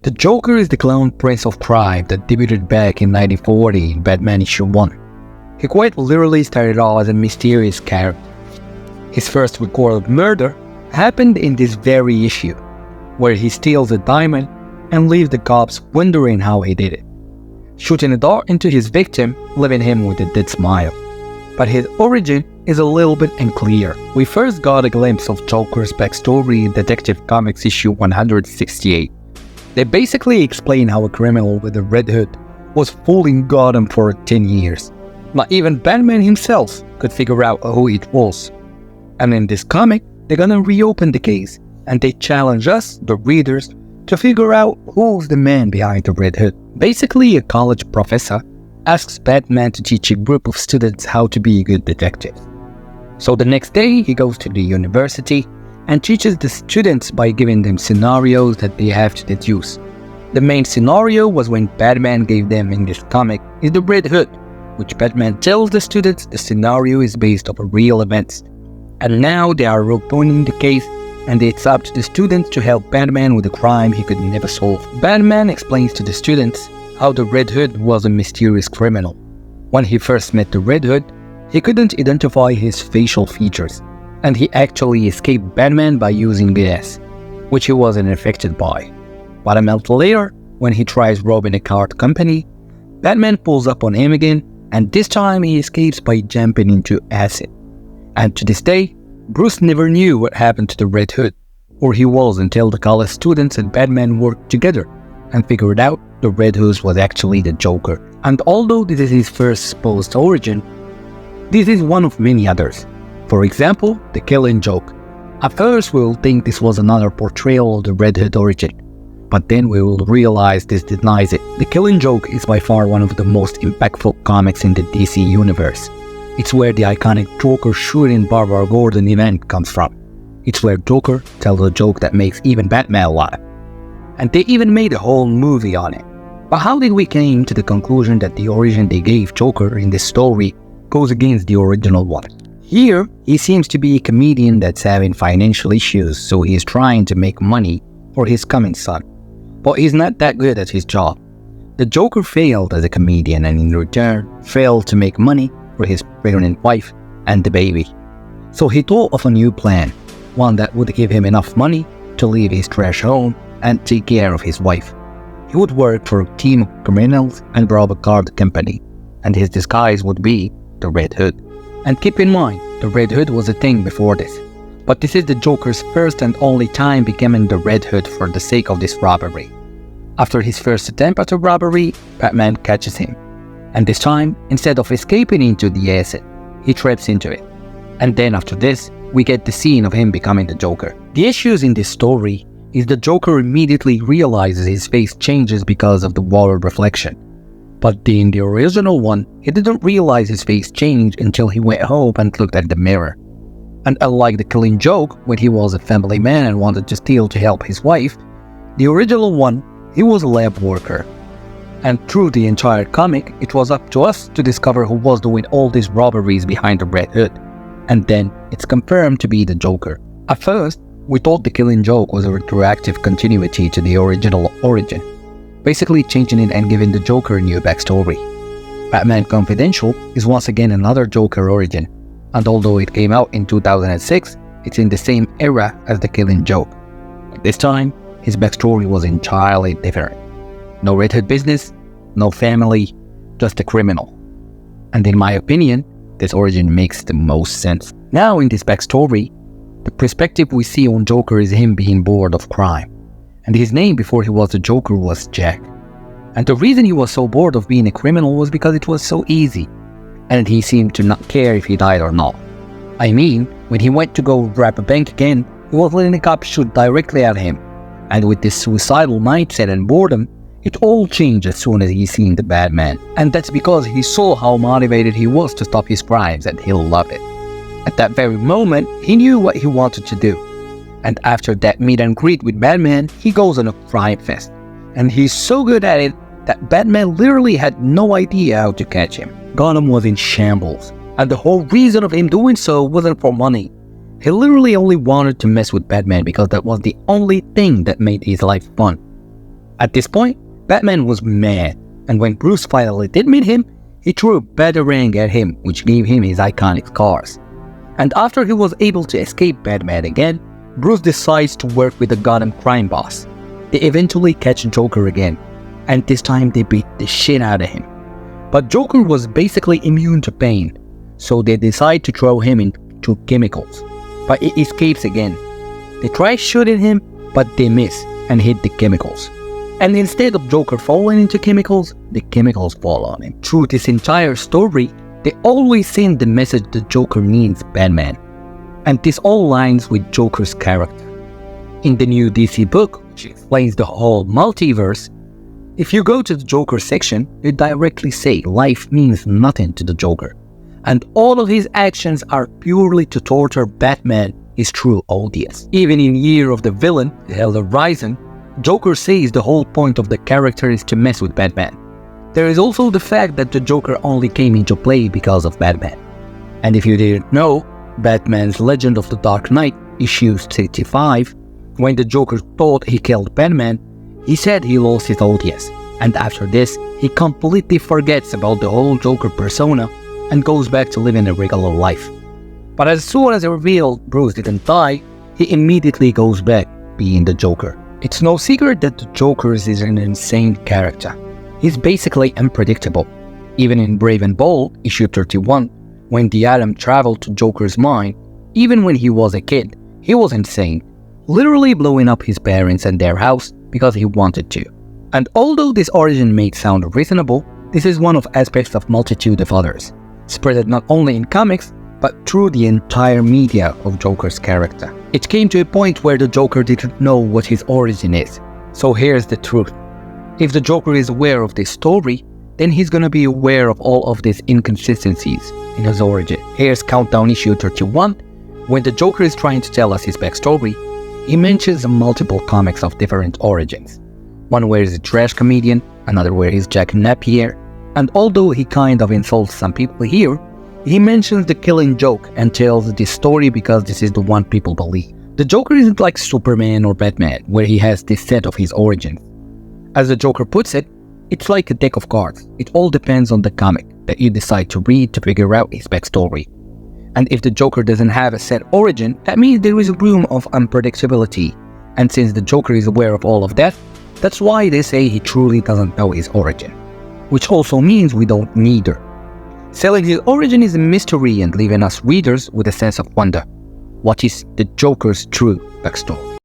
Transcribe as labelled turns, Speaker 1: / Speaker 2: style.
Speaker 1: The Joker is the clown prince of crime that debuted back in 1940 in Batman issue 1. He quite literally started off as a mysterious character. His first recorded murder happened in this very issue, where he steals a diamond and leaves the cops wondering how he did it, shooting a dart into his victim, leaving him with a dead smile. But his origin is a little bit unclear. We first got a glimpse of Joker's backstory in Detective Comics issue 168. They basically explain how a criminal with a red hood was fooling Gotham for 10 years. Not even Batman himself could figure out who it was. And in this comic, they're gonna reopen the case, and they challenge us, the readers, to figure out who's the man behind the red hood. Basically, a college professor asks Batman to teach a group of students how to be a good detective. So the next day, he goes to the university and teaches the students by giving them scenarios that they have to deduce. The main scenario was when Batman gave them in this comic is the Red Hood, which Batman tells the students the scenario is based on real events. And now they are opening the case, and it's up to the students to help Batman with a crime he could never solve. Batman explains to the students how the Red Hood was a mysterious criminal. When he first met the Red Hood, he couldn't identify his facial features, and he actually escaped Batman by using gas, which he wasn't affected by. But a month later, when he tries robbing a card company, Batman pulls up on him again, and this time he escapes by jumping into acid. And to this day, Bruce never knew what happened to the Red Hood, or he was until the college students and Batman worked together and figured out the Red Hood was actually the Joker. And although this is his first supposed origin, this is one of many others. For example, the Killing Joke. At first we will think this was another portrayal of the Red Hood origin, but then we will realize this denies it. The Killing Joke is by far one of the most impactful comics in the DC universe. It's where the iconic Joker shooting Barbara Gordon event comes from. It's where Joker tells a joke that makes even Batman laugh. And they even made a whole movie on it. But how did we came to the conclusion that the origin they gave Joker in this story goes against the original one? Here, he seems to be a comedian that's having financial issues, so he is trying to make money for his coming son. But he's not that good at his job. The Joker failed as a comedian and in return failed to make money for his pregnant wife and the baby. So he thought of a new plan, one that would give him enough money to leave his trash home and take care of his wife. He would work for a team of criminals and rob a card company, and his disguise would be the Red Hood. And keep in mind, the Red Hood was a thing before this, but this is the Joker's first and only time becoming the Red Hood for the sake of this robbery. After his first attempt at a robbery, Batman catches him, and this time, instead of escaping into the acid, he traps into it. And then after this, we get the scene of him becoming the Joker. The issues in this story is the Joker immediately realizes his face changes because of the water reflection. But in the original one, he didn't realize his face changed until he went home and looked at the mirror. And unlike the Killing Joke, when he was a family man and wanted to steal to help his wife, the original one, he was a lab worker. And through the entire comic, it was up to us to discover who was doing all these robberies behind the Red Hood. And then, it's confirmed to be the Joker. At first, we thought the Killing Joke was a retroactive continuity to the original origin, basically changing it and giving the Joker a new backstory. Batman Confidential is once again another Joker origin, and although it came out in 2006, it's in the same era as the Killing Joke. But this time, his backstory was entirely different. No Red Hood business, no family, just a criminal. And in my opinion, this origin makes the most sense. Now in this backstory, the perspective we see on Joker is him being bored of crime. And his name before he was the Joker was Jack. And the reason he was so bored of being a criminal was because it was so easy, and he seemed to not care if he died or not. I mean, when he went to go rob a bank again, he was letting the cops shoot directly at him. And with this suicidal mindset and boredom, it all changed as soon as he seen the Batman. And that's because he saw how motivated he was to stop his crimes, and he loved it. At that very moment, he knew what he wanted to do. And after that meet and greet with Batman, he goes on a crime fest. And he's so good at it that Batman literally had no idea how to catch him. Gotham was in shambles, and the whole reason of him doing so wasn't for money. He literally only wanted to mess with Batman because that was the only thing that made his life fun. At this point, Batman was mad, and when Bruce finally did meet him, he threw a batarang at him, which gave him his iconic scars. And after he was able to escape Batman again, Bruce decides to work with the Gotham crime boss. They eventually catch Joker again, and this time they beat the shit out of him. But Joker was basically immune to pain, so they decide to throw him into chemicals. But he escapes again. They try shooting him, but they miss and hit the chemicals. And instead of Joker falling into chemicals, the chemicals fall on him. Through this entire story, they always send the message the Joker needs Batman. And this all aligns with Joker's character. In the new DC book, which explains the whole multiverse, if you go to the Joker section, they directly say life means nothing to the Joker. And all of his actions are purely to torture Batman, his true audience. Even in Year of the Villain, The Elder Rising, Joker says the whole point of the character is to mess with Batman. There is also the fact that the Joker only came into play because of Batman. And if you didn't know, Batman's Legend of the Dark Knight, issue 65, when the Joker thought he killed Batman, he said he lost his audience. And after this, he completely forgets about the whole Joker persona and goes back to living a regular life. But as soon as it revealed Bruce didn't die, he immediately goes back being the Joker. It's no secret that the Joker is an insane character. He's basically unpredictable. Even in Brave and Bold, issue 31, when the Atom traveled to Joker's mind, even when he was a kid, he was insane, literally blowing up his parents and their house because he wanted to. And although this origin may sound reasonable, this is one of aspects of multitude of others, spread not only in comics, but through the entire media of Joker's character. It came to a point where the Joker didn't know what his origin is. So here's the truth. If the Joker is aware of this story, then he's gonna be aware of all of these inconsistencies in his origin. Here's Countdown issue 31. When the Joker is trying to tell us his backstory, he mentions multiple comics of different origins. One where he's a trash comedian, another where he's Jack Napier, and although he kind of insults some people here, he mentions the Killing Joke and tells this story because this is the one people believe. The Joker isn't like Superman or Batman, where he has this set of his origins. As the Joker puts it, it's like a deck of cards. It all depends on the comic that you decide to read to figure out his backstory. And if the Joker doesn't have a set origin, that means there is room of unpredictability. And since the Joker is aware of all of that, that's why they say he truly doesn't know his origin. Which also means we don't neither. Selling his origin is a mystery and leaving us readers with a sense of wonder. What is the Joker's true backstory?